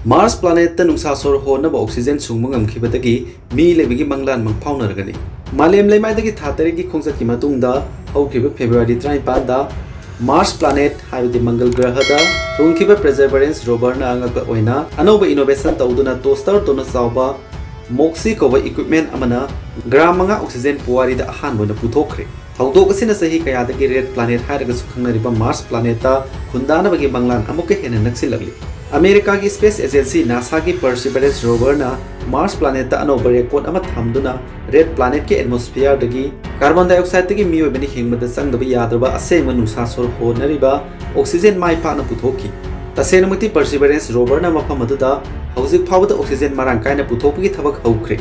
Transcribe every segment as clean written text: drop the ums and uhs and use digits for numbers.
Mars planet नुसा सोर होनब oxygen सुंग ngam मी लेबगी मंगलान मंगफाउनरगनी मालेम लेमाइदगी थातरेगी खोंगचत की मतुंगदा हौखिबा फेब्रुवारी 35 दा मार्स प्लानेट हाइबदि मंगल ग्रहदा थोंखिबा परसेवरेंस रोवर ना अंगक ओइना अनोब इनोवेशन तौदुना टोस्टर तोना सावबा मोक्सी कोबा इक्विपमेंट अमना ग्राम मंगा ऑक्सीजन पुवारी दा अहान बोना पुथोखरे थौदोक असिना सही कयादगी रेड प्लानेट हाइरगा सुखंगनरिबा मार्स प्लानेटा खुंदानबगी मंगलान अमुके हेन नक्सिलगली अमेरिका की स्पेस एजेंसी नासा की परसिवरेंस रोवर ना मार्स प्लानेट अनोब रेकॉर्ड अमा थमदुना रेड प्लानेट के एटमॉस्फेयर दगी कार्बन डाइऑक्साइड दगी मियोबनी हिंगमदा संगदब यादरबा असेंग नुसा सोर होनरिबा ऑक्सीजन माइ पाना पुथोकी तसेनमति परसिवरेंस रोवर ना मफम अदुदा हौजिक फावदा ऑक्सीजन मरांग कायना पुथोपगी थबक हौख्रे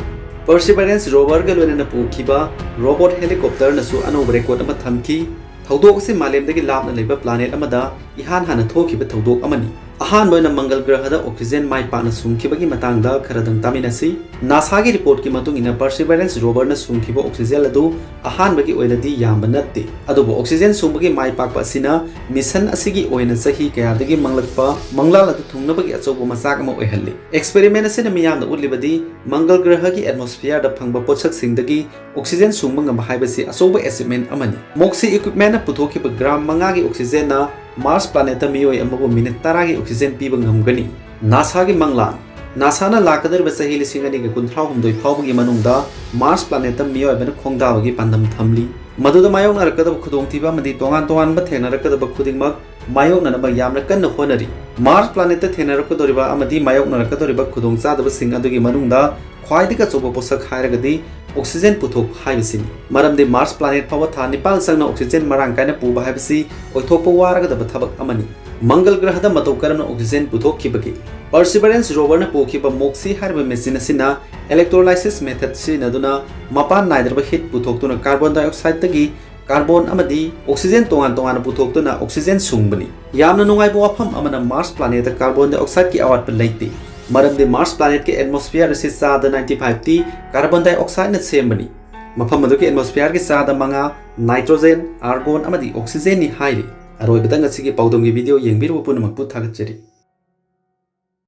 परसिवरेंस रोवर ग लोइना पुखिबा रोबोट हेलीकॉप्टर नसु अनोब रेकॉर्ड अमा थमकी थौदोक से मालेमदगी लापना लेबा प्लानेट अमदा इहान हाना थोखिबा थौदोक अमनी अहान बोइना मंगल ग्रहदा ऑक्सीजन माइ पाना सुंखिबगी मतंगदा खरदंग तामिनसी नासा की रिपोर्ट की मतुंगिना परसिवरेंस रोवर न सुंखिबा ऑक्सीजन अदु अहान बगी ओइनदी याम नत्ते अदुबो ऑक्सीजन सुंबगी माइ पाकपा असिना मिशन असिगी ओइना सही कयादगी मंगलकपा मंगलाल अदु थुंगनबगी अचौबो मसाक अमा ओइहल्ली एक्सपेरिमेंट असिना मियामदा उलिबदी मंगल ग्रह की एटमॉस्फेयर दा फंगबा पोषक सिंगदगी ऑक्सीजन सुंबंगम हाइबसी अचौबो अचीवमेंट अमनी मोक्सी इक्विपमेंट पुथोखिबा ग्राम मंगागी ऑक्सीजन ना मार्स प्लानेट मियोय अमबो मिनट 10 की ऑक्सीजन पीबा ngमगनी नासा की मंगलान नासा ना लाकदरबा सही लिसिंग अनि 19 फावबगी मनुंगदा मार्स प्लानेट मियोय बन खोंगदाबगी पांदम थमली मदुदा मायोक नरकदब खुदोंथिबा मदि तोंगान तोंगान ब थेनरकदब खुदिंगमक मायोक ननबा यामना कन्न होनरी मार्स प्लानेट थेनरकदोरिबा अमदि मायोक नरकदोरिबा खुदोंचादब सिंग अदुगी मनुंगदा ख्वाइदिका चोबो पोसक हायरगदी ऑक्सीजन पुथोक हाइबसिनी मरमदि मार्स प्लानेट फाव था निपाल संगना ऑक्सीजन मरांग कायना पुबा हाइबसी ओइथोकपा वारगदब थबक अमनी मंगल ग्रहदा मतौ करमना ऑक्सीजन पुथोखिबगी परसिवरेंस रोवर न पोखिबा मोक्सी हाइबा मेसिन असिना इलेक्ट्रोलाइसिस मेथड सिनदुना मपान नाइदरबा हीट पुथोक्तुना कार्बन डाइऑक्साइड तगी कार्बन अमदी ऑक्सीजन तोंगान तोंगान पुथोक्तुना ऑक्सीजन सुंगबनी यामना नुंगाइबो वाफम अमना मार्स प्लानेट कार्बन डाइऑक्साइड की अवाटपा लेते मरमदि मार्स प्लानेट के एटमॉस्फेयर से चादा 95 टी कार्बन डाइऑक्साइड न सेमबनी मफम अदुके एटमॉस्फेयर के चादा मंगा नाइट्रोजन आर्गोन अमदी ऑक्सीजन नि हाइरी अरोइबदंग असिगे पाउदोंगी वीडियो येंबिरबो पुनमक पुथागचरी।